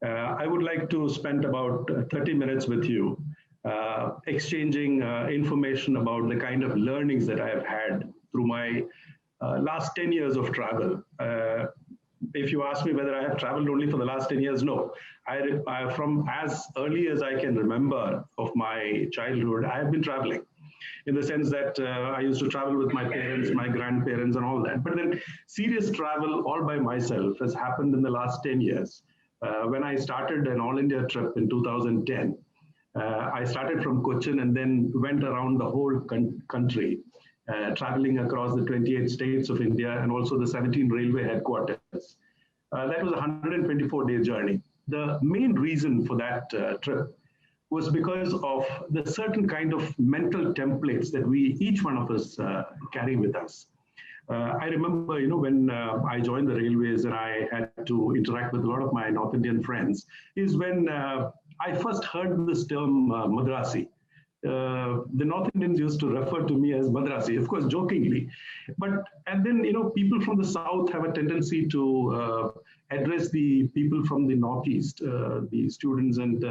I would like to spend about 30 minutes with you, exchanging information about the kind of learnings that I have had through my last 10 years of travel. If you ask me whether I have traveled only for the last 10 years, no. From as early as I can remember of my childhood, I have been traveling in the sense that I used to travel with my parents, my grandparents, and all that. But then serious travel all by myself has happened in the last 10 years. When I started an all India trip in 2010, I started from Cochin and then went around the whole country, traveling across the 28 states of India and also the 17 railway headquarters. That was a 124-day journey. The main reason for that trip was because of the certain kind of mental templates that each one of us carry with us. I remember, when I joined the railways and I had to interact with a lot of my North Indian friends, is when I first heard this term Madrasi. The North Indians used to refer to me as Madrasi, of course, jokingly. And then, people from the South have a tendency to address the people from the Northeast, the students and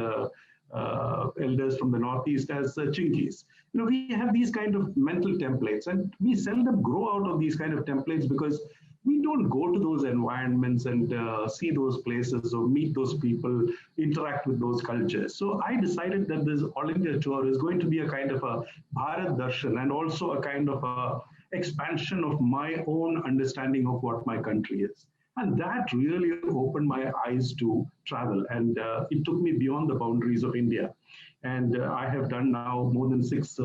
elders from the Northeast as Chinkies. We have these kind of mental templates, and we seldom grow out of these kind of templates because we don't go to those environments and see those places or meet those people, interact with those cultures. So I decided that this All India tour is going to be a kind of a Bharat Darshan and also a kind of a expansion of my own understanding of what my country is. And that really opened my eyes to travel. And it took me beyond the boundaries of India. And I have done now more than 6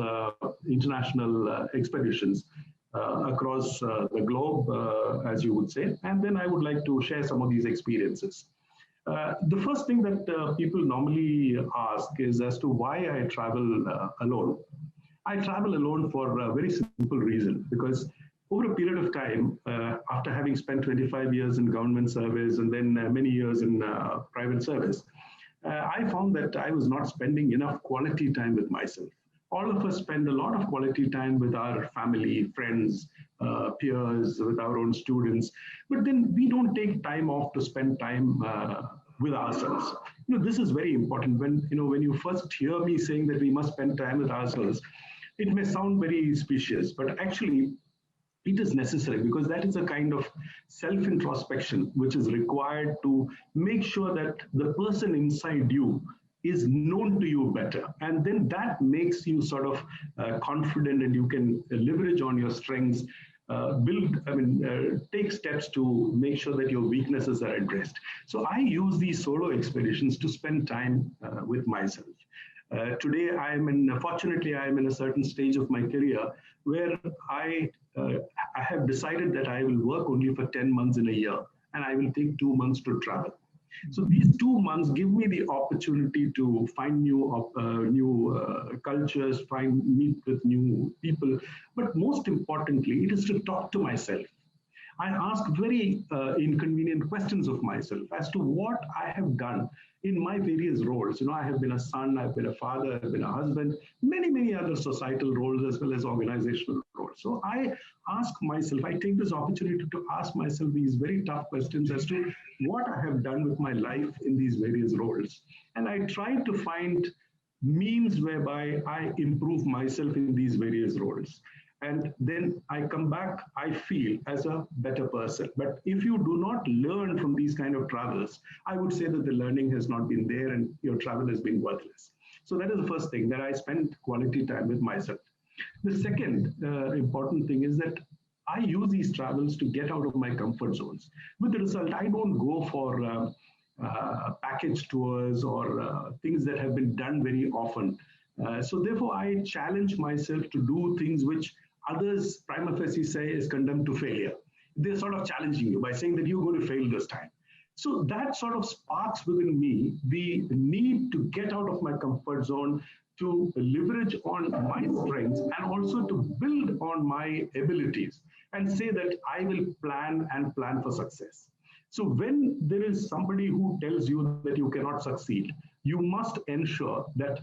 international expeditions across the globe, as you would say. And then I would like to share some of these experiences. The first thing that people normally ask is as to why I travel alone. I travel alone for a very simple reason, because over a period of time, after having spent 25 years in government service and then many years in private service, I found that I was not spending enough quality time with myself. All of us spend a lot of quality time with our family, friends, peers, with our own students, but then we don't take time off to spend time with ourselves. This is very important. When you first hear me saying that we must spend time with ourselves, it may sound very specious, but actually it is necessary, because that is a kind of self-introspection which is required to make sure that the person inside you is known to you better. And then that makes you sort of confident, and you can leverage on your strengths, take steps to make sure that your weaknesses are addressed. So I use these solo expeditions to spend time with myself. Today, fortunately, I am in a certain stage of my career where I have decided that I will work only for 10 months in a year, and I will take 2 months to travel. So these 2 months give me the opportunity to find new cultures, meet with new people. But most importantly, it is to talk to myself. I ask very inconvenient questions of myself as to what I have done in my various roles. I have been a son, I've been a father, I've been a husband, many other societal roles as well as organizational roles. So I ask myself, I take this opportunity to ask myself these very tough questions as to what I have done with my life in these various roles. And I try to find means whereby I improve myself in these various roles. And then I come back, I feel, as a better person. But if you do not learn from these kind of travels, I would say that the learning has not been there and your travel has been worthless. So that is the first thing, that I spend quality time with myself. The second important thing is that I use these travels to get out of my comfort zones. With the result, I don't go for package tours or things that have been done very often. So therefore, I challenge myself to do things which others prima facie say is condemned to failure. They're sort of challenging you by saying that you're going to fail this time. So that sort of sparks within me the need to get out of my comfort zone, to leverage on my strengths and also to build on my abilities and say that I will plan for success. So when there is somebody who tells you that you cannot succeed, you must ensure that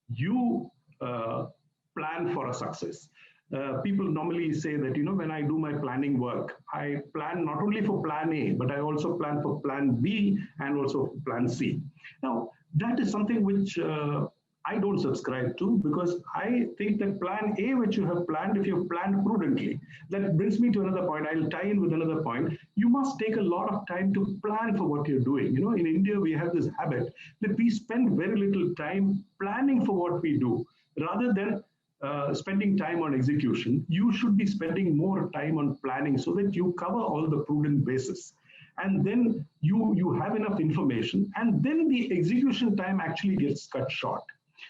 you plan for a success. People normally say that, when I do my planning work, I plan not only for plan A, but I also plan for plan B and also plan C. Now, that is something which I don't subscribe to, because I think that plan A, which you have planned, if you have planned prudently, that brings me to another point. I'll tie in with another point. You must take a lot of time to plan for what you're doing. In India, we have this habit that we spend very little time planning for what we do rather than spending time on execution. You should be spending more time on planning so that you cover all the prudent bases. And then you have enough information, and then the execution time actually gets cut short.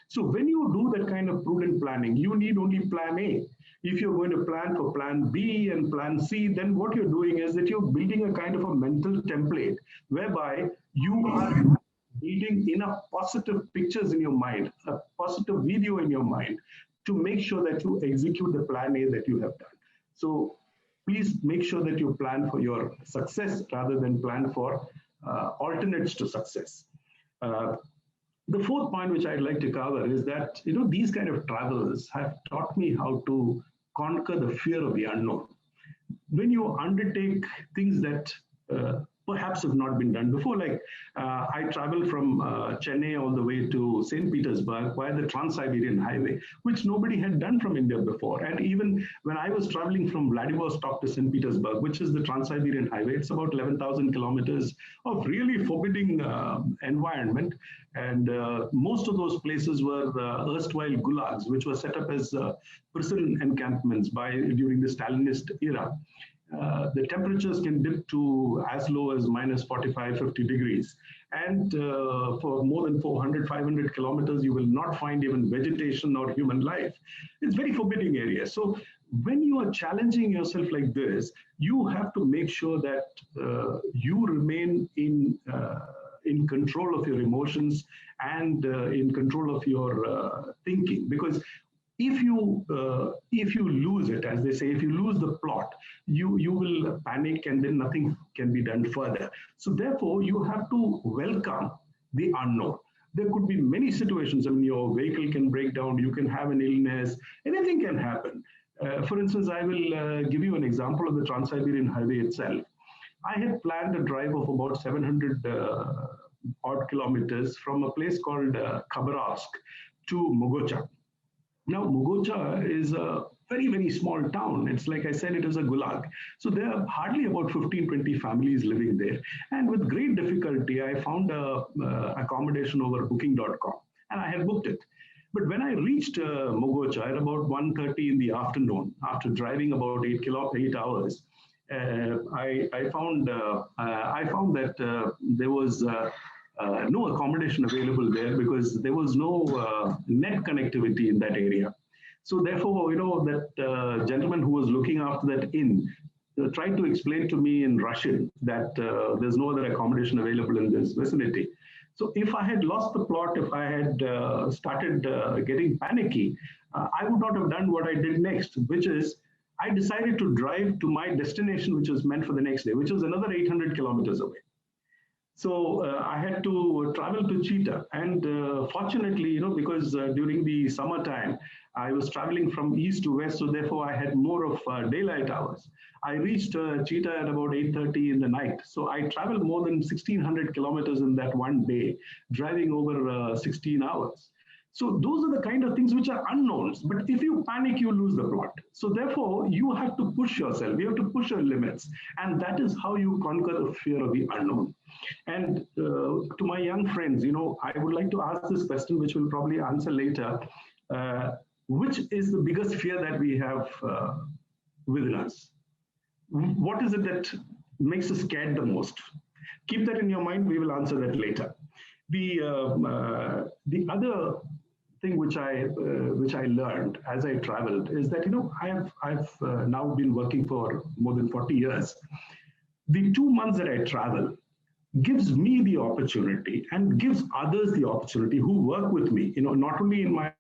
So when you do that kind of prudent planning, you need only plan A. If you're going to plan for plan B and plan C, then what you're doing is that you're building a kind of a mental template whereby you are building enough positive pictures in your mind, a positive video in your mind, to make sure that you execute the plan A that you have done. So please make sure that you plan for your success rather than plan for alternates to success. The fourth point which I'd like to cover is that these kind of travels have taught me how to conquer the fear of the unknown. When you undertake things that perhaps have not been done before, like I traveled from Chennai all the way to St. Petersburg via the Trans-Siberian Highway, which nobody had done from India before. And even when I was traveling from Vladivostok to St. Petersburg, which is the Trans-Siberian Highway, it's about 11,000 kilometers of really forbidding environment. And most of those places were erstwhile gulags, which were set up as prison encampments during the Stalinist era. The temperatures can dip to as low as minus 45, 50 degrees. And for more than 400, 500 kilometers, you will not find even vegetation or human life. It's very forbidding area. So when you are challenging yourself like this, you have to make sure that you remain in control of your emotions and in control of your thinking. Because if you lose it, as they say, if you lose the plot, you will panic, and then nothing can be done further. So therefore, you have to welcome the unknown. There could be many situations. I mean, your vehicle can break down, you can have an illness, anything can happen. For instance, I will give you an example of the Trans-Siberian Highway itself. I had planned a drive of about 700 odd kilometers from a place called Khabarovsk to Mogocha. Now, Mogocha is a very, very small town. It's like I said, it is a gulag. So there are hardly about 15, 20 families living there. And with great difficulty, I found a accommodation over booking.com, and I had booked it. But when I reached Mogocha at about 1:30 in the afternoon, after driving about 8 hours, I found that there was no accommodation available there because there was no net connectivity in that area. So therefore, that gentleman who was looking after that inn tried to explain to me in Russian that there's no other accommodation available in this vicinity. So if I had lost the plot, if I had started getting panicky, I would not have done what I did next, which is I decided to drive to my destination, which was meant for the next day, which was another 800 kilometers away. So I had to travel to Cheetah, and fortunately, because during the summertime, I was traveling from east to west, so therefore I had more of daylight hours. I reached Cheetah at about 8:30 in the night. So I traveled more than 1,600 kilometers in that one day, driving over 16 hours. So those are the kind of things which are unknowns. But if you panic, you lose the plot. So therefore, you have to push yourself. You have to push your limits. And that is how you conquer the fear of the unknown. And to my young friends, I would like to ask this question, which we'll probably answer later. Which is the biggest fear that we have within us? What is it that makes us scared the most? Keep that in your mind. We will answer that later. The other thing which I learned as I traveled is that I've now been working for more than 40 years. The 2 months that I travel gives me the opportunity and gives others the opportunity who work with me. Not only in my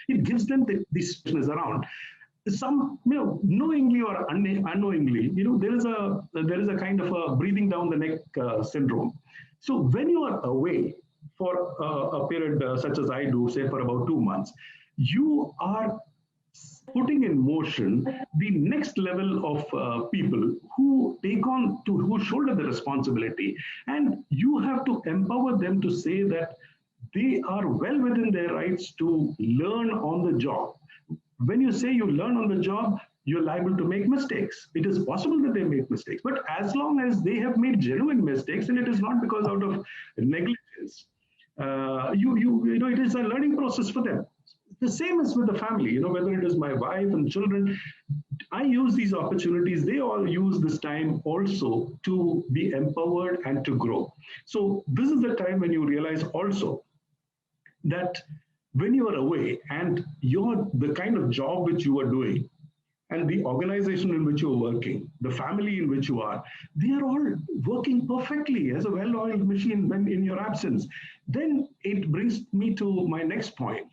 it gives them this business around. some, knowingly or unknowingly, there is a kind of a breathing down the neck syndrome. So when you are away for a period such as I do, say for about 2 months, you are putting in motion the next level of people who take on to who shoulder the responsibility, and you have to empower them to say that they are well within their rights to learn on the job. When you say you learn on the job, you're liable to make mistakes. It is possible that they make mistakes, but as long as they have made genuine mistakes, and it is not because out of negligence, it is a learning process for them. The same as with the family, whether it is my wife and children, I use these opportunities. They all use this time also to be empowered and to grow. So this is the time when you realize also that when you are away and you're the kind of job which you are doing and the organization in which you're working, the family in which you are, they are all working perfectly as a well-oiled machine when in your absence. Then it brings me to my next point.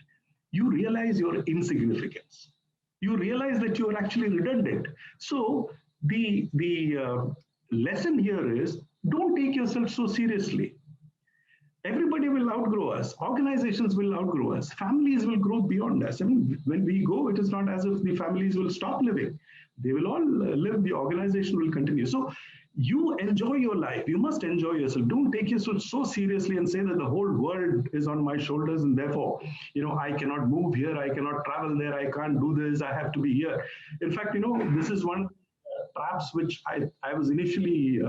You realize your insignificance. You realize that you are actually redundant. So the lesson here is, don't take yourself so seriously. Everybody will outgrow us. Organizations will outgrow us. Families will grow beyond us. I mean, when we go, it is not as if the families will stop living. They will all live. The organization will continue. So you enjoy your life. You must enjoy yourself. Don't take yourself so seriously and say that the whole world is on my shoulders and therefore, I cannot move here. I cannot travel there. I can't do this. I have to be here. In fact, this is one traps which I was initially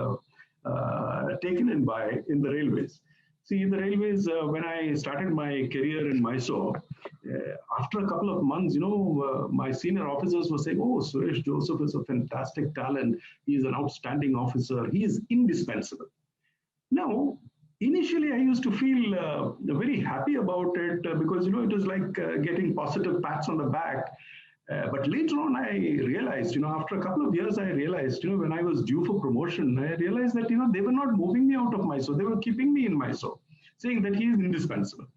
taken in by in the railways. See, in the railways, when I started my career in Mysore, after a couple of months, my senior officers were saying, "Oh, Suresh Joseph is a fantastic talent. He is an outstanding officer. He is indispensable." Now, initially, I used to feel very happy about it because, it was like getting positive pats on the back. But later on, I realized, after a couple of years, I realized, when I was due for promotion, I realized that, they were not moving me out of Mysore. They were keeping me in Mysore, saying that he is indispensable.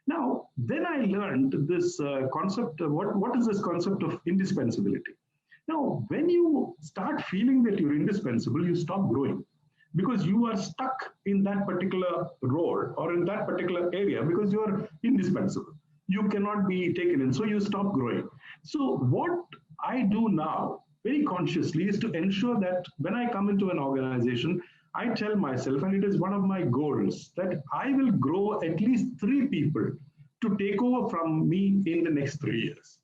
Now, then I learned this concept. What is this concept of indispensability? Now, when you start feeling that you're indispensable, you stop growing because you are stuck in that particular role or in that particular area because you are indispensable. You cannot be taken in, so you stop growing. So what I do now very consciously is to ensure that when I come into an organization, I tell myself, and it is one of my goals, that I will grow at least 3 people to take over from me in the next 3 years.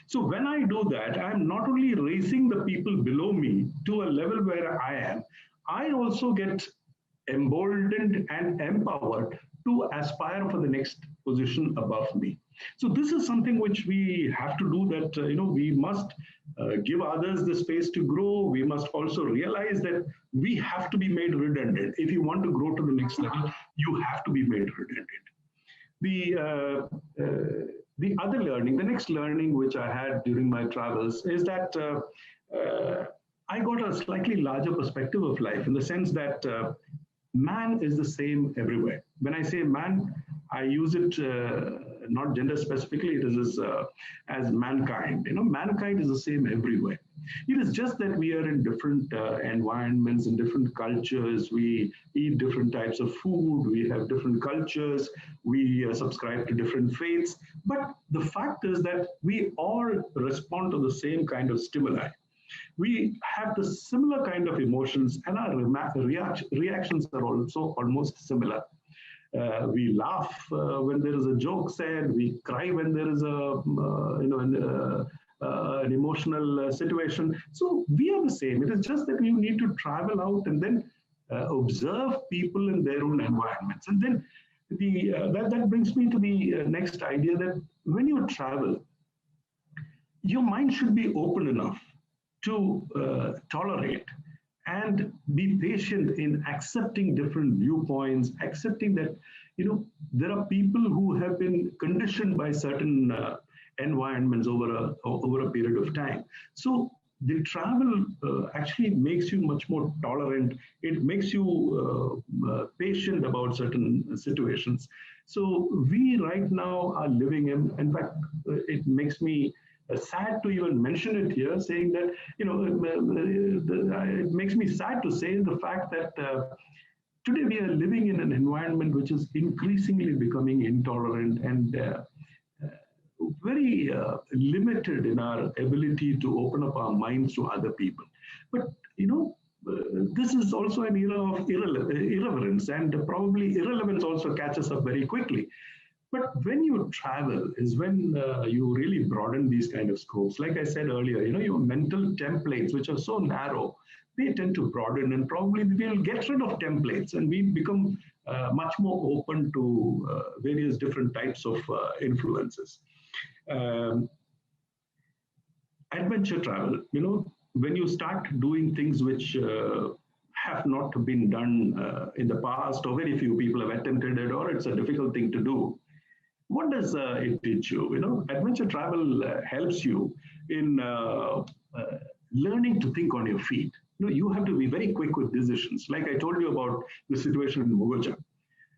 So when I do that, I'm not only raising the people below me to a level where I am, I also get emboldened and empowered to aspire for the next position above me. So this is something which we have to do, that we must give others the space to grow. We must also realize that we have to be made redundant. If you want to grow to the next level, you have to be made redundant. The other learning, the next learning which I had during my travels is that I got a slightly larger perspective of life, in the sense that man is the same everywhere. When I say man, I use it not gender specifically, it is as mankind. Mankind is the same everywhere. It is just that we are in different environments and different cultures. We eat different types of food. We have different cultures. We subscribe to different faiths. But the fact is that we all respond to the same kind of stimuli. We have the similar kind of emotions, and our reactions are also almost similar. We laugh when there is a joke said. We cry when there is an emotional situation. So we are the same. It is just that we need to travel out and then observe people in their own environments. And then that brings me to the next idea, that when you travel, your mind should be open enough to tolerate and be patient in accepting different viewpoints, accepting that there are people who have been conditioned by certain environments over a period of time. So the travel actually makes you much more tolerant. It makes you patient about certain situations. So we right now are living in fact, it makes me sad to even mention it here, saying that, it makes me sad to say the fact that today we are living in an environment which is increasingly becoming intolerant and very limited in our ability to open up our minds to other people. But, this is also an era of irreverence, and probably irrelevance also catches up very quickly. But when you travel is when you really broaden these kind of scopes. Like I said earlier, your mental templates, which are so narrow, they tend to broaden, and probably we'll get rid of templates and we become much more open to various different types of influences. Um, Adventure travel, when you start doing things which have not been done in the past, or very few people have attempted it, or it's a difficult thing to do, what does it teach you? Adventure travel helps you in learning to think on your feet. You have to be very quick with decisions. Like I told you about the situation in Mogoja.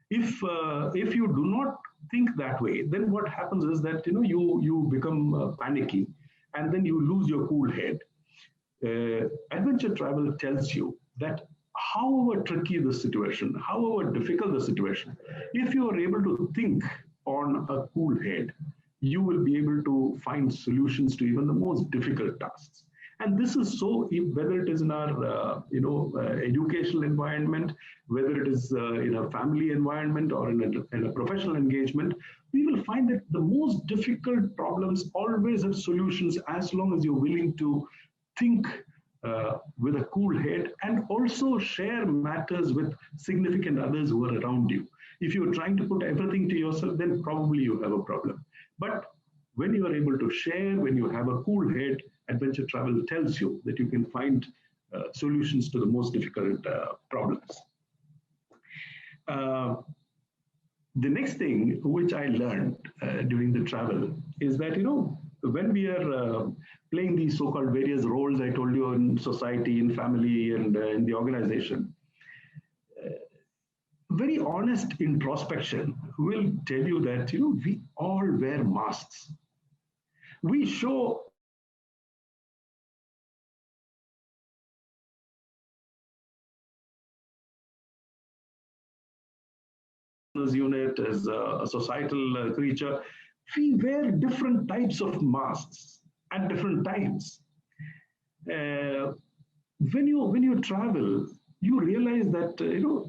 If you do not think that way, then what happens is that you become panicky, and then you lose your cool head. Adventure travel tells you that however tricky the situation, however difficult the situation, if you are able to think on a cool head, you will be able to find solutions to even the most difficult tasks. And this is so, whether it is in our educational environment, whether it is in a family environment, or in a professional engagement, we will find that the most difficult problems always have solutions, as long as you're willing to think with a cool head, and also share matters with significant others who are around you. If you're trying to put everything to yourself, then probably you have a problem. But when you are able to share, when you have a cool head, adventure travel tells you that you can find solutions to the most difficult problems. The next thing which I learned during the travel is that, when we are playing these so-called various roles I told you in society, in family, and in the organization, very honest introspection will tell you that, we all wear masks. We show unit as a societal creature, we wear different types of masks at different times. When you travel, you realize that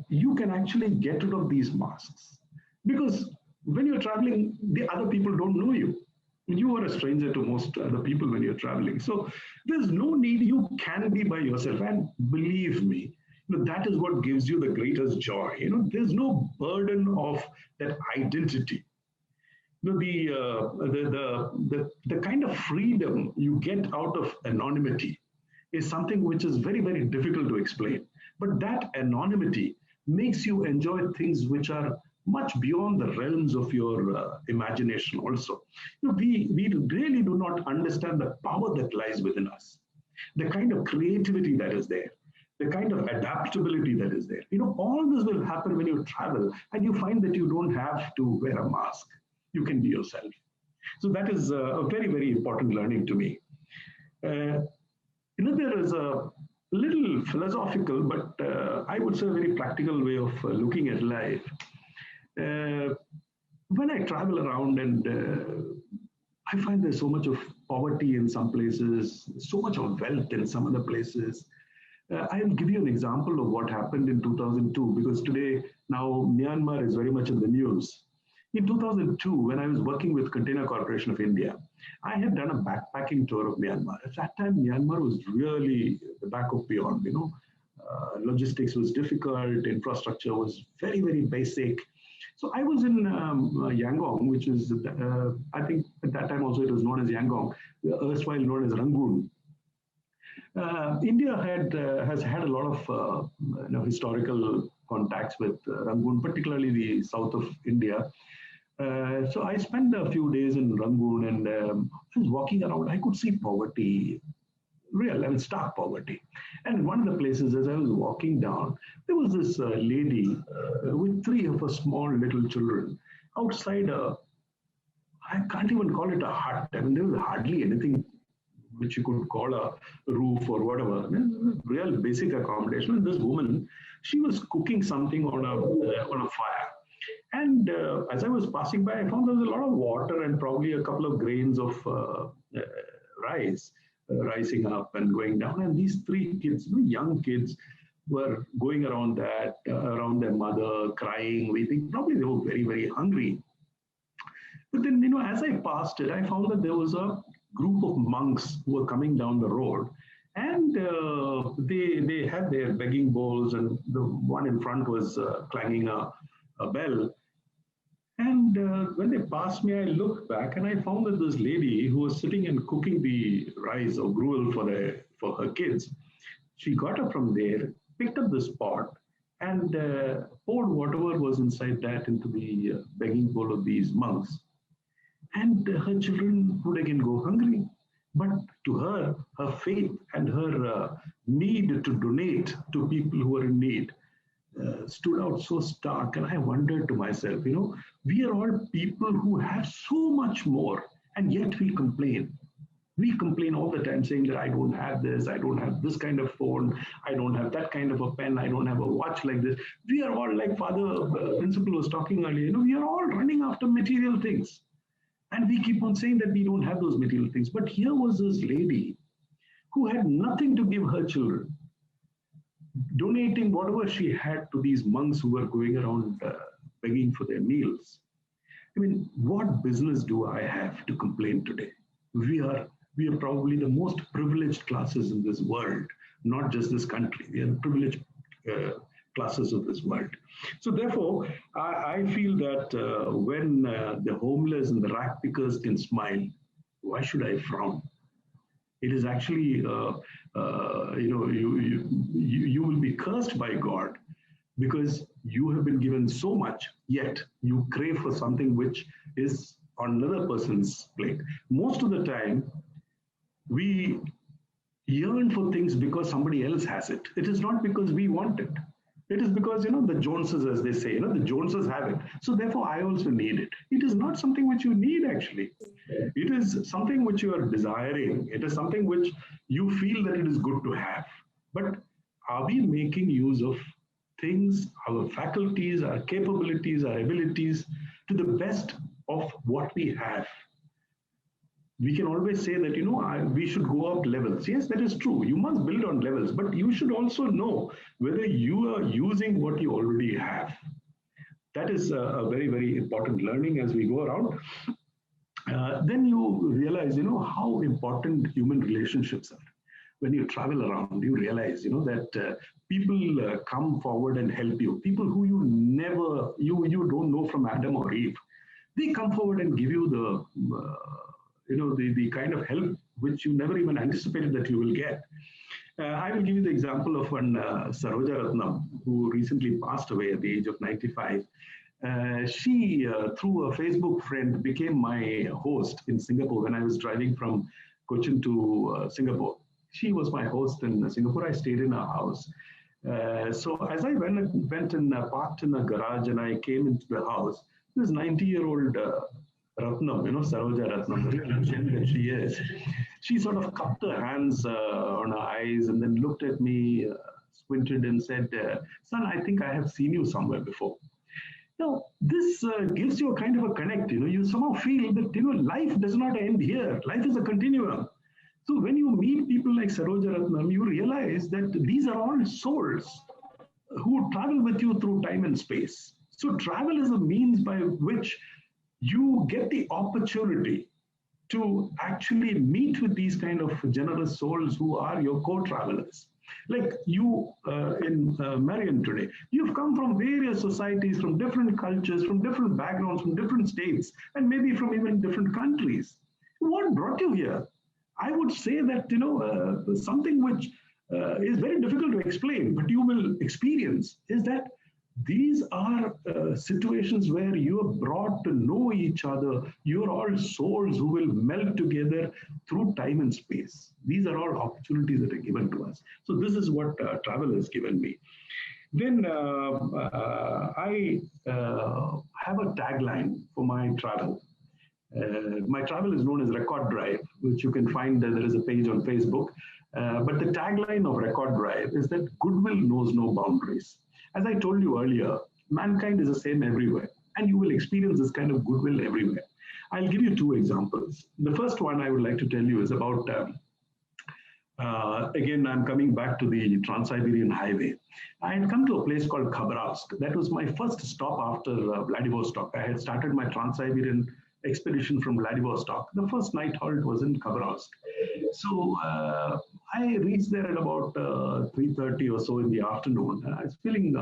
you can actually get rid of these masks, because when you're traveling, the other people don't know you. You are a stranger to most other people when you're traveling. So there's no need. You can be by yourself, and believe me, that is what gives you the greatest joy. There's no burden of that identity. The kind of freedom you get out of anonymity is something which is very, very difficult to explain. But that anonymity makes you enjoy things which are much beyond the realms of your imagination also. We really do not understand the power that lies within us, the kind of creativity that is there, the kind of adaptability that is there. All this will happen when you travel, and you find that you don't have to wear a mask. You can be yourself. So that is a very, very important learning to me. There is a little philosophical, but I would say a very practical way of looking at life. When I travel around, and I find there's so much of poverty in some places, so much of wealth in some other places. I'll give you an example of what happened in 2002, because today, now Myanmar is very much in the news. In 2002, when I was working with Container Corporation of India, I had done a backpacking tour of Myanmar. At that time, Myanmar was really the back of beyond. Logistics was difficult, infrastructure was very, very basic. So I was in Yangon, which is, I think at that time also it was known as Yangon, erstwhile known as Rangoon. India has had a lot of historical contacts with Rangoon, particularly the south of India. So I spent a few days in Rangoon, and I was walking around. I could see poverty, stark poverty. And one of the places, as I was walking down, there was this lady with three of her small little children outside a I can't even call it a hut. I mean, there was hardly anything which you could call a roof or whatever. I mean, real basic accommodation. And this woman, she was cooking something on a fire. And as I was passing by, I found there was a lot of water and probably a couple of grains of rice rising up and going down. And these three kids, young kids, were going around that, around their mother, crying, weeping. Probably they were very, very hungry. But then, as I passed it, I found that there was a group of monks who were coming down the road, and they had their begging bowls, and the one in front was clanging a bell. And when they passed me, I looked back and I found that this lady who was sitting and cooking the rice or gruel for her kids, she got up from there, picked up this pot, and poured whatever was inside that into the begging bowl of these monks. And her children would again go hungry. But to her, her faith and her need to donate to people who are in need stood out so stark. And I wondered to myself, we are all people who have so much more, and yet we complain. We complain all the time saying that I don't have this, I don't have this kind of phone, I don't have that kind of a pen, I don't have a watch like this. We are all, like Father Principal was talking earlier, we are all running after material things. And we keep on saying that we don't have those material things. But here was this lady who had nothing to give her children, donating whatever she had to these monks who were going around begging for their meals. I mean, what business do I have to complain today? We are probably the most privileged classes in this world, not just this country. We are privileged classes of this world. So therefore, I feel that when the homeless and the rag pickers can smile, why should I frown? It is actually, you will be cursed by God because you have been given so much, yet you crave for something which is on another person's plate. Most of the time, we yearn for things because somebody else has it. It is not because we want it. It is because, the Joneses, as they say, the Joneses have it. So therefore, I also need it. It is not something which you need, actually. It is something which you are desiring. It is something which you feel that it is good to have. But are we making use of things, our faculties, our capabilities, our abilities to the best of what we have? We can always say that, we should go up levels. Yes, that is true. You must build on levels, but you should also know whether you are using what you already have. That is a very, very important learning as we go around. Then you realize, how important human relationships are. When you travel around, you realize, that people come forward and help you. People who you don't know from Adam or Eve. They come forward and give you the kind of help which you never even anticipated that you will get. I will give you the example of one Saroja Ratnam, who recently passed away at the age of 95. She, through a Facebook friend, became my host in Singapore when I was driving from Cochin to Singapore. She was my host in Singapore. I stayed in her house. So as I went and parked in a garage and I came into the house, this 90-year-old Ratnam, Saroja Ratnam, the legend that she is, she sort of cupped her hands on her eyes and then looked at me, squinted and said, son, I think I have seen you somewhere before. Now, this gives you a kind of a connect, you somehow feel that, life does not end here. Life is a continuum. So when you meet people like Saroja Ratnam, you realize that these are all souls who travel with you through time and space. So travel is a means by which you get the opportunity to actually meet with these kind of generous souls who are your co-travelers. Like you in Marion today, you've come from various societies, from different cultures, from different backgrounds, from different states, and maybe from even different countries. What brought you here? I would say that, something which is very difficult to explain, but you will experience is that these are situations where you are brought to know each other. You're all souls who will melt together through time and space. These are all opportunities that are given to us. So this is what travel has given me. Then I have a tagline for my travel. My travel is known as Record Drive, which you can find, there is a page on Facebook. But the tagline of Record Drive is that goodwill knows no boundaries. As I told you earlier, mankind is the same everywhere, and you will experience this kind of goodwill everywhere. I'll give you two examples. The first one I would like to tell you is about again, I'm coming back to the Trans-Siberian Highway. I had come to a place called Khabarovsk. That was my first stop after Vladivostok. I had started my Trans-Siberian expedition from Vladivostok. The first night halt was in Khabarovsk. So I reached there at about 3:30 or so in the afternoon. I was feeling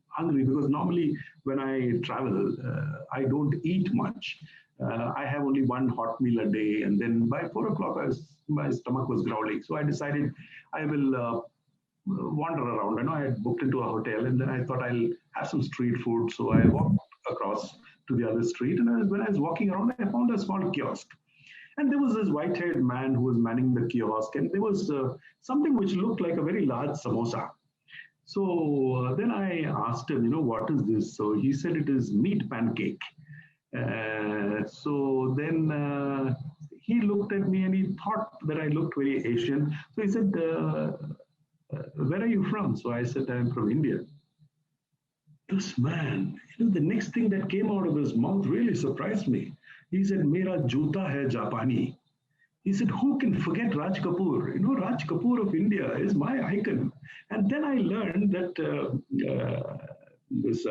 hungry because normally when I travel, I don't eat much. I have only one hot meal a day, and then by 4 o'clock, my stomach was growling. So I decided I will wander around. I know I had booked into a hotel, and then I thought I'll have some street food. So I walked across to the other street, and when I was walking around, I found a small kiosk. And there was this white-haired man who was manning the kiosk, and there was something which looked like a very large samosa. So then I asked him, what is this? So he said it is meat pancake. So then he looked at me and he thought that I looked very Asian. So he said, where are you from? So I said, I'm from India. This man, the next thing that came out of his mouth really surprised me. He said, Mera juta hai Japani. He said, who can forget Raj Kapoor? Raj Kapoor of India is my icon. And then I learned that this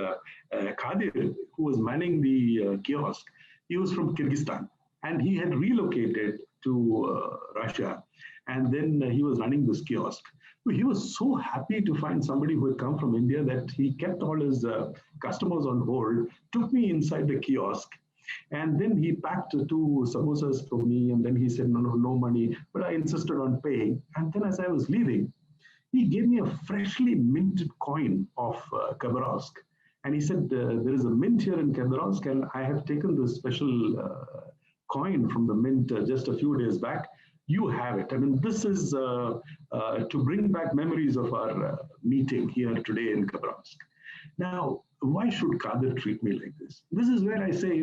Khadir, who was manning the kiosk, he was from Kyrgyzstan and he had relocated to Russia. And then he was running this kiosk. He was so happy to find somebody who had come from India that he kept all his customers on hold, took me inside the kiosk, and then he packed two samosas for me. And then he said, no money. But I insisted on paying. And then as I was leaving, he gave me a freshly minted coin of Khabarovsk. And he said, there is a mint here in Khabarovsk, and I have taken this special coin from the mint just a few days back. You have it. I mean, this is to bring back memories of our meeting here today in Khabarovsk. Now, why should Kadir treat me like this? This is where I say,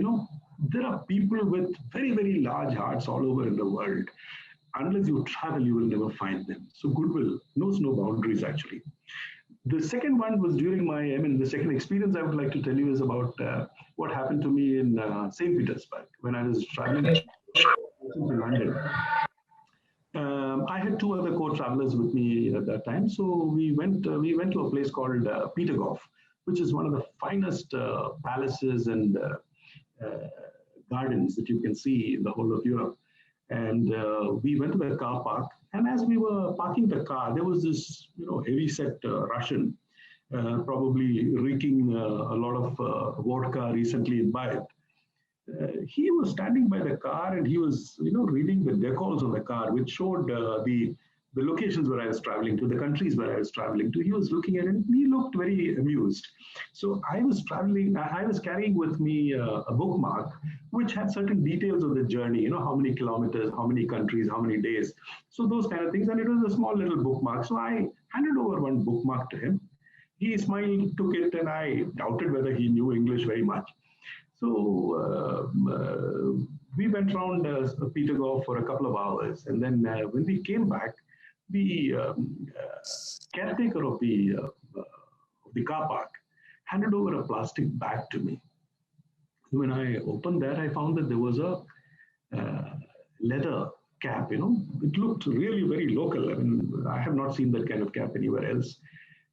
there are people with very, very large hearts all over in the world. Unless you travel, you will never find them. So goodwill knows no boundaries, actually. The second one was during the second experience I would like to tell you is about what happened to me in St. Petersburg when I was traveling to London. I had two other co-travelers with me at that time. So we went to a place called Petergoff, which is one of the finest palaces and gardens that you can see in the whole of Europe. And we went to the car park. And as we were parking the car, there was this, heavy-set Russian, probably reeking a lot of vodka recently imbibed. He was standing by the car and he was, reading the decals on the car, which showed the locations where I was traveling to, the countries where I was traveling to. He was looking at it and he looked very amused. So I was carrying with me a bookmark, which had certain details of the journey, how many kilometers, how many countries, how many days. So those kind of things. And it was a small little bookmark. So I handed over one bookmark to him. He smiled, took it, and I doubted whether he knew English very much. So we went around Petergoff for a couple of hours. And then when we came back, the caretaker of the car park handed over a plastic bag to me. When I opened that, I found that there was a leather cap. It looked really very local. I mean, I have not seen that kind of cap anywhere else.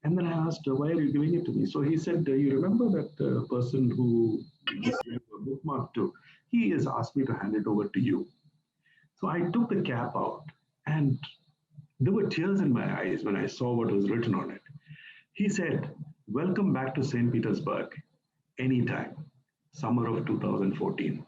And then I asked, why are you giving it to me? So he said, you remember that person who you gave a bookmark to? He has asked me to hand it over to you. So I took the cap out and there were tears in my eyes when I saw what was written on it. He said, welcome back to St. Petersburg, anytime, summer of 2014.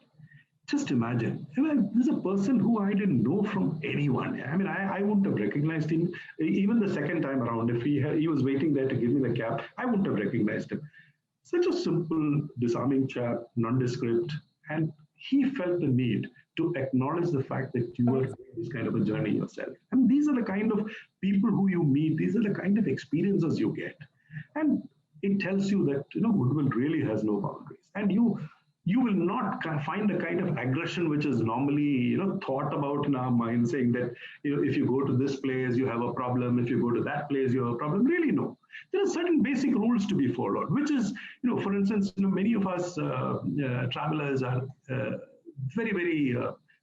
Just imagine, this is a person who I didn't know from anyone. I mean, I wouldn't have recognized him even the second time around. If he was waiting there to give me the cap, I wouldn't have recognized him. Such a simple, disarming chap, nondescript, and he felt the need to acknowledge the fact that you were doing this kind of a journey yourself. And these are the kind of people who you meet. These are the kind of experiences you get. And it tells you that, goodwill really has no boundaries. And you you will not find the kind of aggression which is normally thought about in our mind, saying that if you go to this place you have a problem, if you go to that place you have a problem. Really, no. There are certain basic rules to be followed, which is, for instance, many of us travelers are very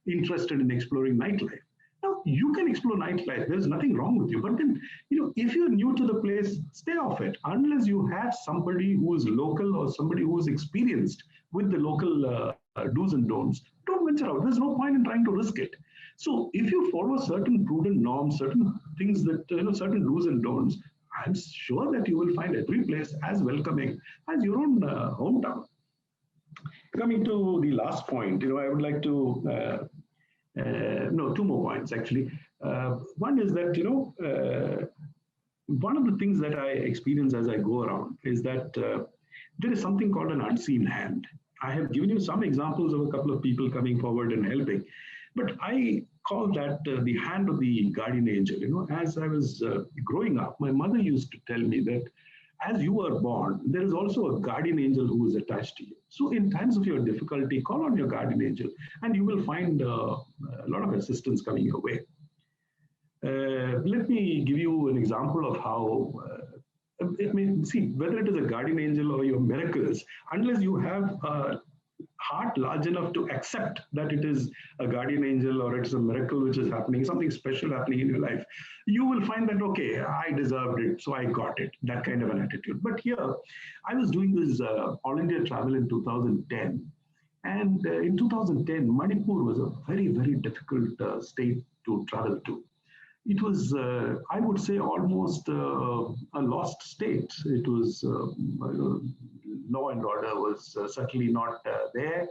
interested in exploring nightlife. Now, you can explore nightlife. There's nothing wrong with you. But then, if you're new to the place, stay off it unless you have somebody who is local or somebody who is experienced with the local do's and don'ts. Don't venture out. There's no point in trying to risk it. So, if you follow certain prudent norms, certain things that, certain do's and don'ts, I'm sure that you will find every place as welcoming as your own hometown. Coming to the last point, I would like to no, two more points actually. One is that, one of the things that I experience as I go around is that there is something called an unseen hand. I have given you some examples of a couple of people coming forward and helping, but I call that the hand of the guardian angel. As I was growing up, my mother used to tell me that as you are born, there is also a guardian angel who is attached to you. So in times of your difficulty, call on your guardian angel and you will find a lot of assistance coming your way. Let me give you an example of how, see, whether it is a guardian angel or your miracles, unless you have a heart large enough to accept that it is a guardian angel or it's a miracle which is happening, something special happening in your life, you will find that, okay, I deserved it, so I got it, that kind of an attitude. But here, I was doing this all India travel in 2010. And in 2010, Manipur was a very difficult state to travel to. It was, I would say, almost a lost state. It was, law and order was certainly not there.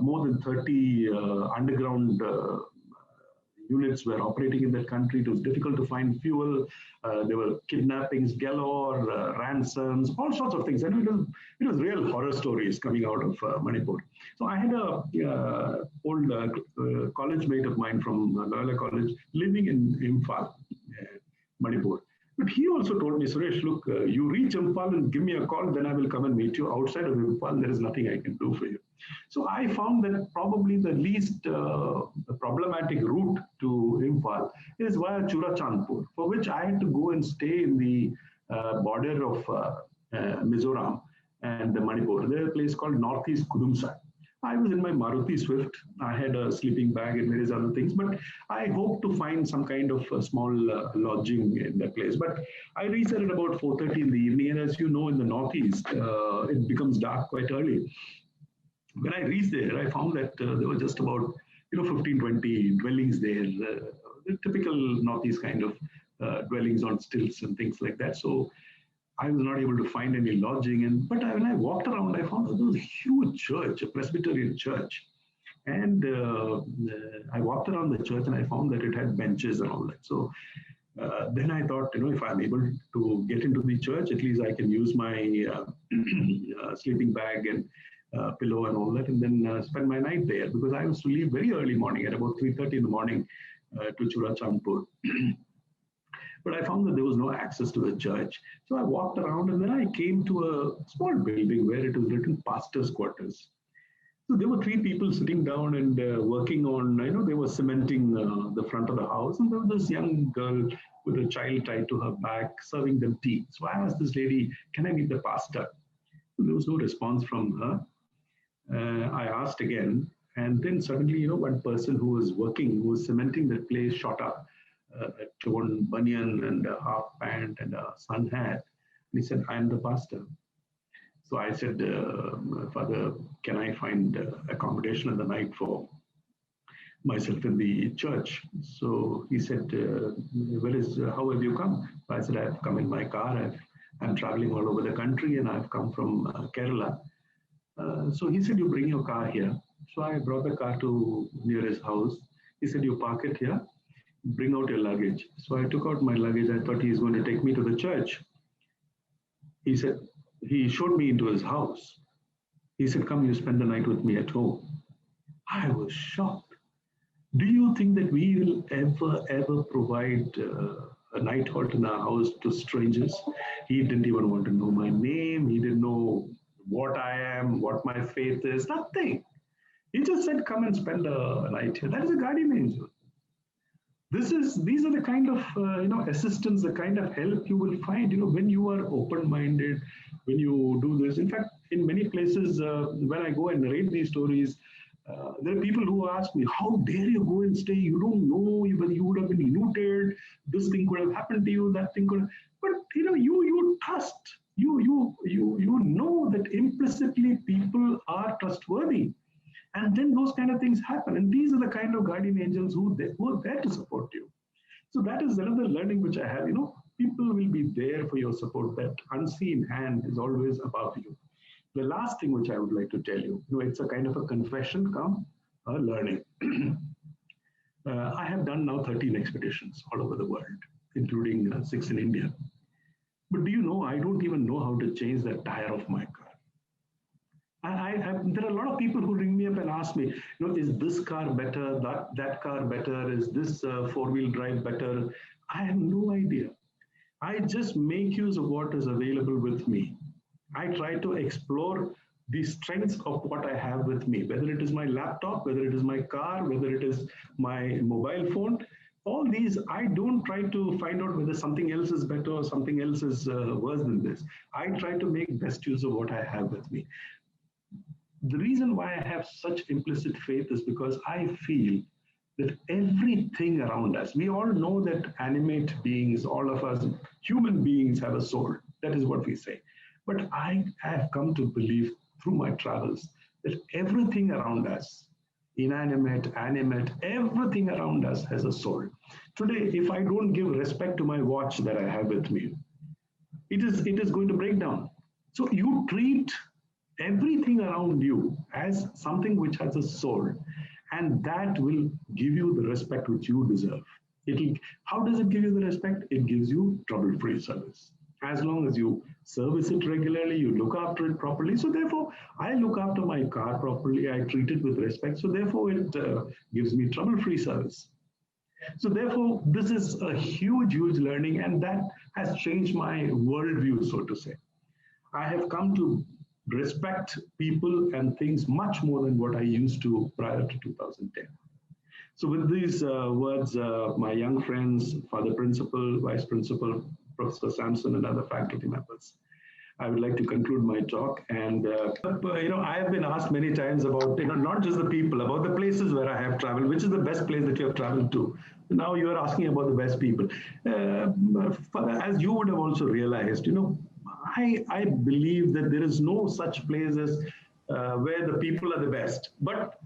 More than 30 underground units were operating in that country. It was difficult to find fuel. There were kidnappings galore, ransoms, all sorts of things. And it was real horror stories coming out of Manipur. So I had a old college mate of mine from Loyola College living in Imphal, Manipur. But he also told me, Suresh, look, you reach Imphal and give me a call, then I will come and meet you. Outside of Imphal, there is nothing I can do for you. So I found that probably the least problematic route to Imphal is via Churachandpur, for which I had to go and stay in the border of Mizoram and the Manipur. There's a place called Northeast Kudumsai. I was in my Maruti Swift. I had a sleeping bag and various other things, but I hope to find some kind of a small lodging in that place. But I reached there at about 4:30 in the evening, and as you know, in the Northeast, it becomes dark quite early. When I reached there, I found that there were just about 15, 20 dwellings there, the typical Northeast kind of dwellings on stilts and things like that. So I was not able to find any lodging. But when I walked around, I found that there was a huge church, a Presbyterian church. And I walked around the church and I found that it had benches and all that. So then I thought, if I'm able to get into the church, at least I can use my sleeping bag and pillow and all that, and then spend my night there, because I was to leave very early morning at about 3:30 in the morning to Churachandpur. But I found that there was no access to the church. So I walked around and then I came to a small building where it was written pastor's quarters. So there were three people sitting down and working on, they were cementing the front of the house. And there was this young girl with a child tied to her back serving them tea. So I asked this lady, can I meet the pastor? There was no response from her. I asked again. And then suddenly, one person who was working, who was cementing that place, shot up. A torn banyan and a half pant and a sun hat. And he said, I am the pastor. So I said, Father, can I find accommodation in the night for myself in the church? So he said, how have you come? I said, I've come in my car. I'm traveling all over the country and I've come from Kerala. So he said, you bring your car here. So I brought the car to near his house. He said, you park it here. Bring out your luggage. So I took out my luggage. I thought he's going to take me to the church. He said, he showed me into his house. He said, come, you spend the night with me at home. I was shocked. Do you think that we will ever provide a night halt in our house to strangers? He didn't even want to know my name. He didn't know what I am, what my faith is, nothing. He just said, come and spend a night here. That is a guardian angel. These are the kind of assistance, the kind of help you will find when you are open-minded, when you do this. In fact, in many places, when I go and narrate these stories, there are people who ask me, how dare you go and stay? You don't know whether you would have been looted, this thing could have happened to you, that thing could have. But you trust, you know that implicitly people are trustworthy. And then those kind of things happen. And these are the kind of guardian angels who are there to support you. So that is another learning which I have. People will be there for your support. That unseen hand is always above you. The last thing which I would like to tell you, it's a kind of a confession come a learning. I have done now 13 expeditions all over the world, including 6 in India. But do you know, I don't even know how to change the tire of my car. There are a lot of people who ring me up and ask me, is this car better, that car better, is this four-wheel drive better? I have no idea. I just make use of what is available with me. I try to explore the strengths of what I have with me, whether it is my laptop, whether it is my car, whether it is my mobile phone. All these, I don't try to find out whether something else is better or something else is worse than this. I try to make best use of what I have with me. The reason why I have such implicit faith is because I feel that everything around us, we all know that animate beings, all of us, human beings have a soul. That is what we say. But I have come to believe through my travels that everything around us, inanimate, animate, everything around us has a soul. Today, if I don't give respect to my watch that I have with me, it is going to break down. So you treat everything around you as something which has a soul, and that will give you the respect which you deserve. How does it give you the respect? It gives you trouble-free service. As long as you service it regularly, you look after it properly. So therefore, I look after my car properly, I treat it with respect. So therefore, it gives me trouble-free service. So therefore, this is a huge, huge learning, and that has changed my worldview, so to say. I have come to respect people and things much more than what I used to prior to 2010. So with these words, my young friends, Father Principal, Vice Principal, Professor Sampson, and other faculty members, I would like to conclude my talk. And I have been asked many times about not just the people, about the places where I have traveled. Which is the best place that you have traveled to? Now you are asking about the best people. As you would have also realized, I believe that there is no such place as where the people are the best. But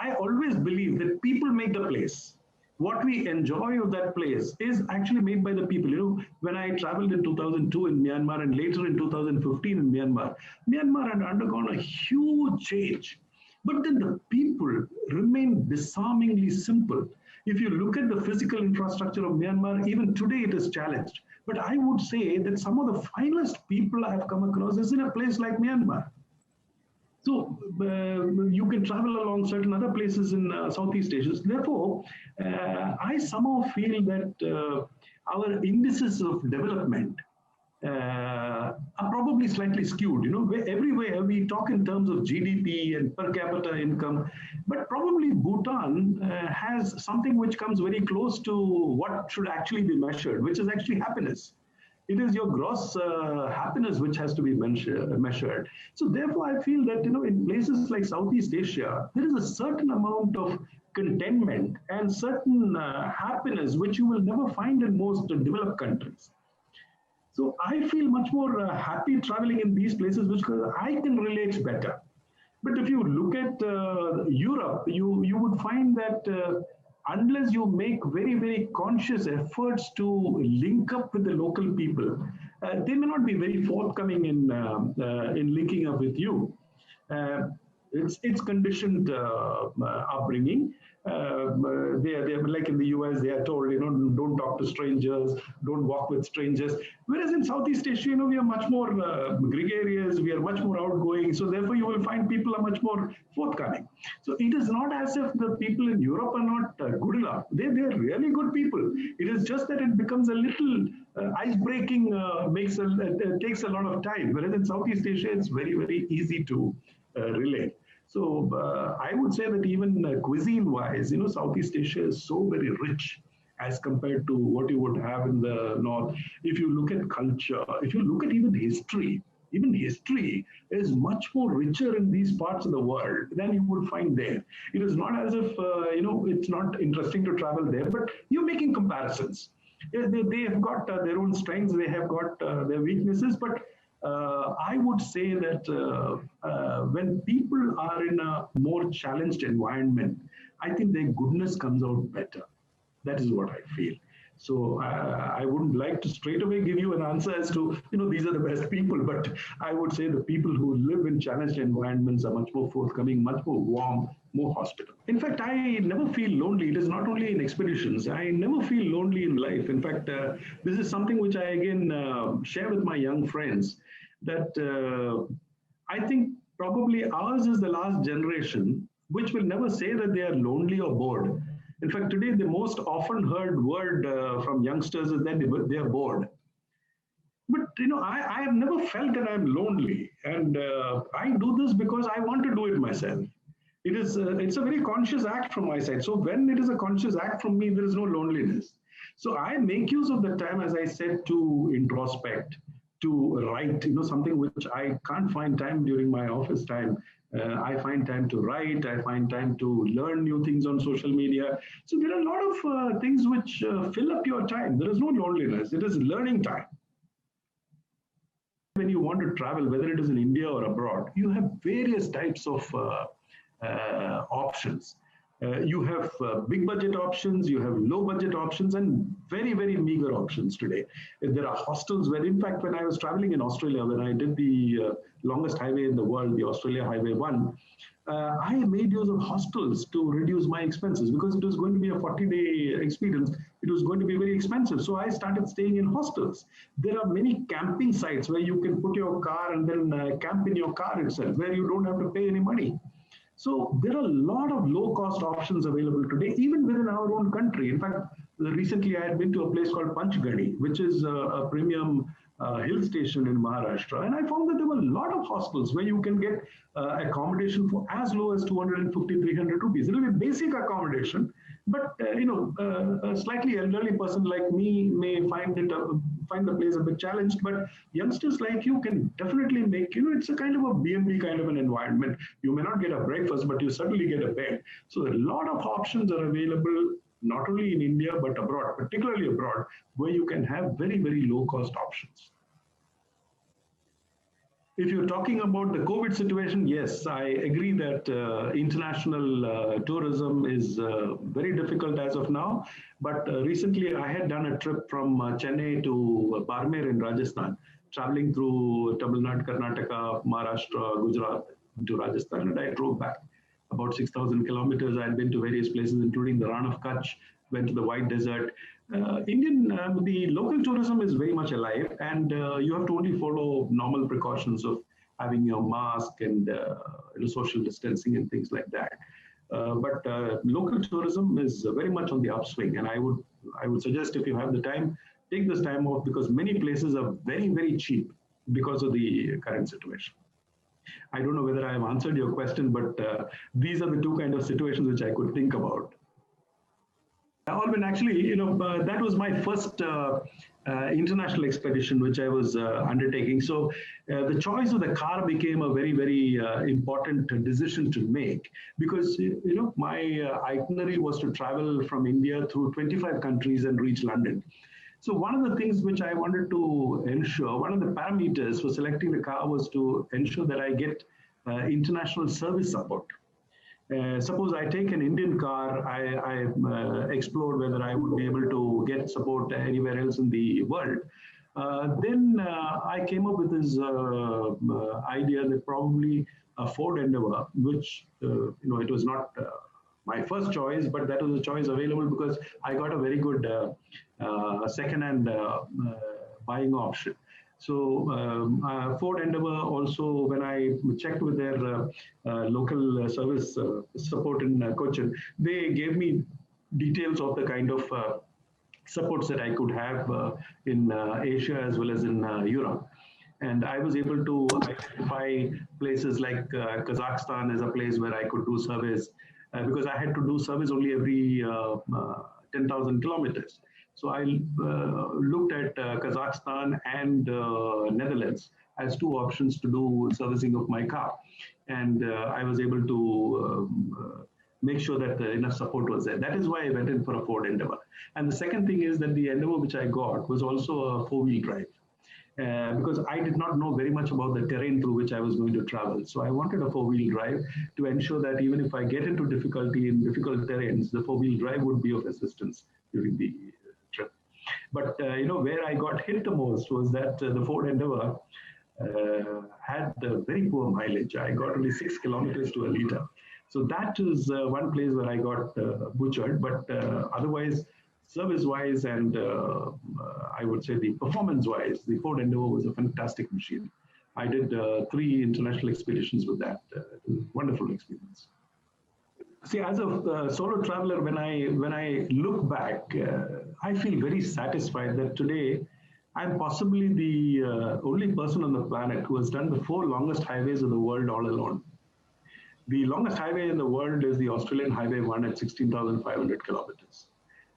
I always believe that people make the place. What we enjoy of that place is actually made by the people. When I traveled in 2002 in Myanmar and later in 2015 in Myanmar had undergone a huge change. But then the people remain disarmingly simple. If you look at the physical infrastructure of Myanmar, even today it is challenged. But I would say that some of the finest people I have come across is in a place like Myanmar. So you can travel along certain other places in Southeast Asia. Therefore, I somehow feel that our indices of development are probably slightly skewed. Everywhere we talk in terms of GDP and per capita income, but probably Bhutan has something which comes very close to what should actually be measured, which is actually happiness. It is your gross happiness which has to be measured. So therefore, I feel that in places like Southeast Asia, there is a certain amount of contentment and certain happiness which you will never find in most developed countries. So I feel much more happy traveling in these places because I can relate better. But if you look at Europe, you would find that unless you make very, very conscious efforts to link up with the local people, they may not be very forthcoming in linking up with you. It's conditioned upbringing. They like in the US, they are told, don't talk to strangers, don't walk with strangers. Whereas in Southeast Asia, we are much more gregarious, we are much more outgoing. So therefore, you will find people are much more forthcoming. So it is not as if the people in Europe are not good enough. They're really good people. It is just that it becomes a little ice breaking, takes a lot of time. Whereas in Southeast Asia, it's very, very easy to relate. So I would say that even cuisine-wise, Southeast Asia is so very rich as compared to what you would have in the north. If you look at culture, if you look at even history is much more richer in these parts of the world than you would find there. It is not as if it's not interesting to travel there, but you're making comparisons. Yes, they have got their own strengths, they have got their weaknesses, but I would say that when people are in a more challenged environment, I think their goodness comes out better. That is what I feel. So I wouldn't like to straight away give you an answer as to, these are the best people, but I would say the people who live in challenged environments are much more forthcoming, much more warm, more hospitable. In fact, I never feel lonely. It is not only in expeditions. I never feel lonely in life. In fact, this is something which I again share with my young friends that I think probably ours is the last generation which will never say that they are lonely or bored. In fact, today the most often heard word from youngsters is that they are bored. But I have never felt that I'm lonely, and I do this because I want to do it myself. It's a very conscious act from my side. So when it is a conscious act from me, there is no loneliness. So I make use of the time, as I said, to introspect, to write. Something which I can't find time during my office time. I find time to write. I find time to learn new things on social media. So there are a lot of things which fill up your time. There is no loneliness. It is learning time. When you want to travel, whether it is in India or abroad, you have various types of options. You have big budget options, you have low budget options, and very, very meager options today. There are hostels where, in fact, when I was traveling in Australia, when I did the longest highway in the world, the Australia Highway 1, I made use of hostels to reduce my expenses because it was going to be a 40-day experience. It was going to be very expensive. So I started staying in hostels. There are many camping sites where you can put your car and then camp in your car itself, where you don't have to pay any money. So there are a lot of low-cost options available today, even within our own country. In fact, recently I had been to a place called Panchgani, which is a premium hill station in Maharashtra, and I found that there were a lot of hostels where you can get accommodation for as low as 250, 300 rupees. It will be basic accommodation, but a slightly elderly person like me may find the place a bit challenged. But youngsters like you can definitely make, it's a kind of a B&B kind of an environment. You may not get a breakfast, but you certainly get a bed. So a lot of options are available, not only in India, but abroad, particularly abroad, where you can have very, very low cost options. If you're talking about the COVID situation, yes, I agree that international tourism is very difficult as of now. But recently I had done a trip from Chennai to Barmer in Rajasthan, traveling through Tamil Nadu, Karnataka, Maharashtra, Gujarat to Rajasthan, and I drove back about 6,000 kilometers. I had been to various places, including the Ran of Kutch, went to the White Desert. The local tourism is very much alive, and you have to only follow normal precautions of having your mask and social distancing and things like that. But local tourism is very much on the upswing, and I would suggest, if you have the time, take this time off, because many places are very, very cheap because of the current situation. I don't know whether I have answered your question, but these are the two kind of situations which I could think about. Alvin, actually, that was my first international expedition which I was undertaking. So the choice of the car became a very, very important decision to make, because my itinerary was to travel from India through 25 countries and reach London. So one of the things which I wanted to ensure, one of the parameters for selecting the car was to ensure that I get international service support. Suppose I take an Indian car, I explored whether I would be able to get support anywhere else in the world. Then I came up with this idea that probably a Ford Endeavor, which it was not my first choice, but that was a choice available because I got a very good second-hand buying option. So Ford Endeavor also, when I checked with their local service support in Cochin, they gave me details of the kind of supports that I could have in Asia as well as in Europe. And I was able to identify places like Kazakhstan as a place where I could do service because I had to do service only every 10,000 kilometers. So I looked at Kazakhstan and Netherlands as two options to do servicing of my car. And I was able to make sure that enough support was there. That is why I went in for a Ford Endeavor. And the second thing is that the Endeavor which I got was also a four-wheel drive. Because I did not know very much about the terrain through which I was going to travel. So I wanted a four-wheel drive to ensure that even if I get into difficulty in difficult terrains, the four-wheel drive would be of assistance during the trip. But where I got hit the most was that the Ford Endeavor had very poor mileage. I got only 6 kilometers to a liter. So that is one place where I got butchered. But otherwise, service-wise and I would say the performance-wise, the Ford Endeavor was a fantastic machine. I did 3 international expeditions with that. It was a wonderful experience. See, as a solo traveler, when I look back, I feel very satisfied that today I'm possibly the only person on the planet who has done the 4 longest highways of the world all alone. The longest highway in the world is the Australian Highway 1 at 16,500 kilometers.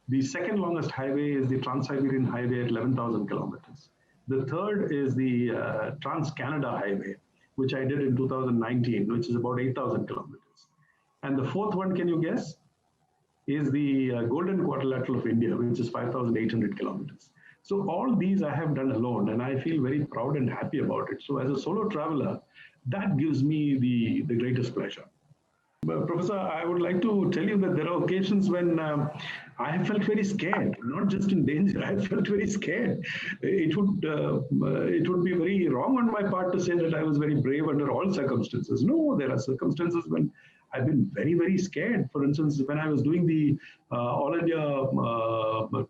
The second longest highway is the Trans-Siberian Highway at 11,000 kilometers. The third is the Trans-Canada Highway, which I did in 2019, which is about 8,000 kilometers. And the fourth one, can you guess, is the Golden Quadrilateral of India, which is 5,800 kilometers. So all these I have done alone, and I feel very proud and happy about it. So as a solo traveler, that gives me the greatest pleasure. Professor, I would like to tell you that there are occasions when I have felt very scared, not just in danger. I felt very scared. It would be very wrong on my part to say that I was very brave under all circumstances. No, there are circumstances when I've been very, very scared. For instance, when I was doing the All India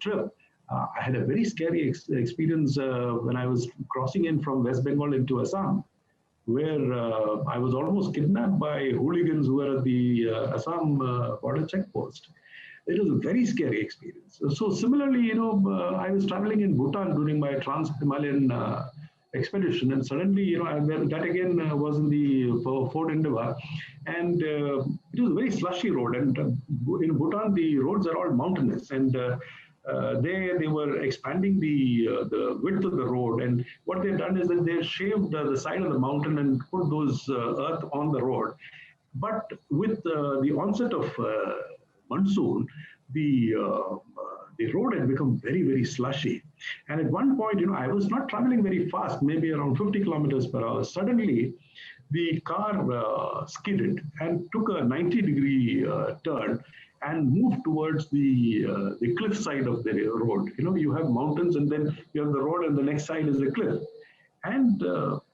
trip, I had a very scary experience when I was crossing in from West Bengal into Assam, where I was almost kidnapped by hooligans who were at the Assam border checkpost. It was a very scary experience. So similarly, I was traveling in Bhutan during my Trans-Himalayan expedition, and suddenly, that again was in the Ford Endeavor, and it was a very slushy road. And in Bhutan, the roads are all mountainous, and they were expanding the width of the road, and what they've done is that they've shaved the side of the mountain and put those earth on the road. But with the onset of monsoon, the road had become very, very slushy. And at one point, I was not traveling very fast, maybe around 50 kilometers per hour. Suddenly, the car skidded and took a 90-degree turn and moved towards the cliff side of the road. You have mountains, and then you have the road, and the next side is the cliff. And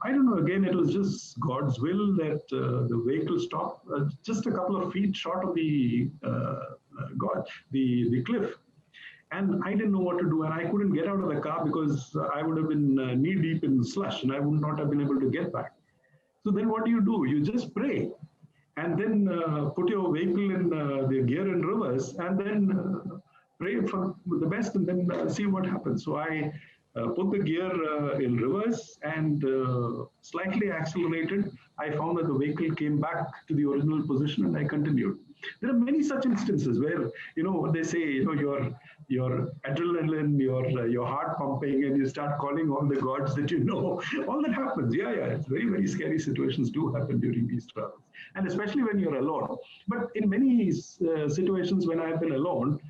I don't know, again, it was just God's will that the vehicle stopped just a couple of feet short of the cliff. And I didn't know what to do, and I couldn't get out of the car because I would have been knee-deep in slush, and I would not have been able to get back. So then what do? You just pray, and then put your vehicle in the gear in reverse, and then pray for the best, and then see what happens. So I put the gear in reverse and slightly accelerated. I found that the vehicle came back to the original position, and I continued. There are many such instances where, what they say, your adrenaline, your heart pumping, and you start calling on the gods that you know. All that happens. Yeah. It's very, very scary situations do happen during these travels, and especially when you're alone. But in many situations when I've been alone,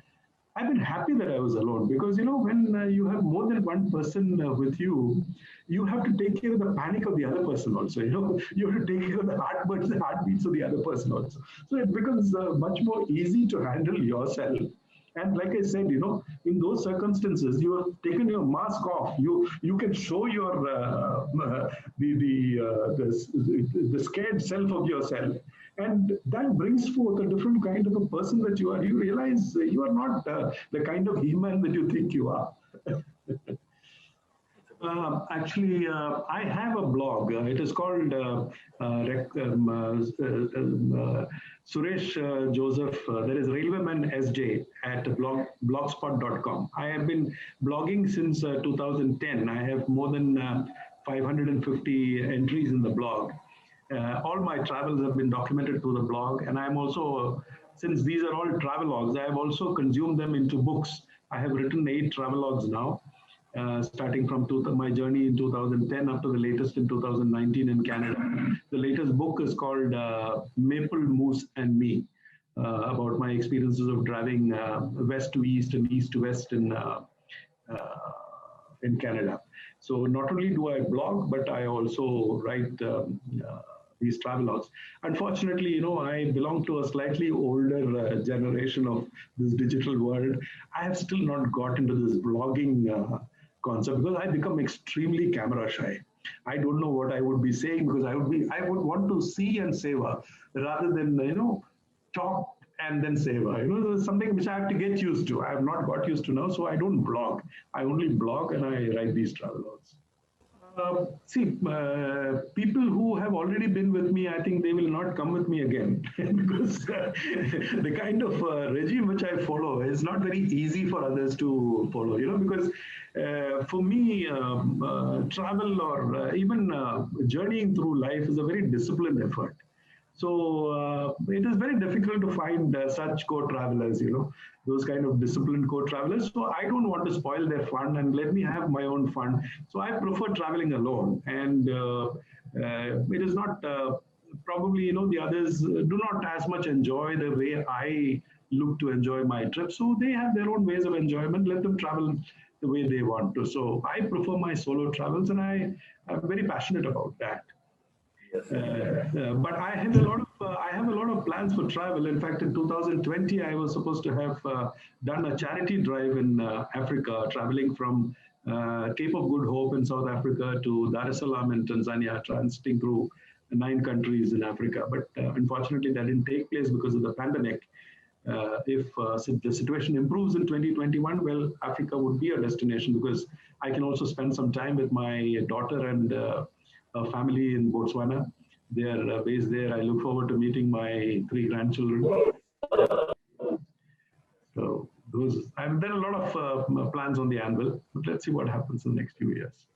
I've been happy that I was alone, because when you have more than one person with you, you have to take care of the panic of the other person also. You have to take care of the heartbeats of the other person also. So it becomes much more easy to handle yourself. And like I said, in those circumstances, you have taken your mask off. You can show your the scared self of yourself, and that brings forth a different kind of a person that you are. You realize you are not the kind of human that you think you are. Actually, I have a blog. It is called Suresh Joseph. There is Railwayman SJ at blogspot.com. I have been blogging since 2010. I have more than 550 entries in the blog. All my travels have been documented through the blog, and I'm also, since these are all travelogues, I have also consumed them into books. I have written 8 travelogues now, starting from my journey in 2010 up to the latest in 2019 in Canada. The latest book is called Maple Moose and Me, about my experiences of driving west to east and east to west in Canada. So not only do I blog, but I also write these travelogues. Unfortunately, I belong to a slightly older generation of this digital world. I have still not got into this blogging concept because I become extremely camera shy. I don't know what I would be saying because I would want to see and savor rather than talk and then savor. There's something which I have to get used to. I have not got used to now, so I don't blog. I only blog and I write these travelogues. People who have already been with me, I think they will not come with me again because the kind of regime which I follow is not very easy for others to follow, because for me, travel or even journeying through life is a very disciplined effort. So it is very difficult to find such co-travelers, those kind of disciplined co-travelers. So I don't want to spoil their fun and let me have my own fun. So I prefer traveling alone. And it is not probably, the others do not as much enjoy the way I look to enjoy my trip. So they have their own ways of enjoyment. Let them travel the way they want to. So I prefer my solo travels and I'm very passionate about that. But I have a lot of plans for travel. In fact, in 2020, I was supposed to have done a charity drive in Africa, traveling from Cape of Good Hope in South Africa to Dar es Salaam in Tanzania, transiting through 9 countries in Africa. But unfortunately, that didn't take place because of the pandemic. If the situation improves in 2021, well, Africa would be a destination because I can also spend some time with my daughter and family in Botswana. They are based there. I look forward to meeting my 3 grandchildren. So there are a lot of plans on the anvil, but let's see what happens in the next few years.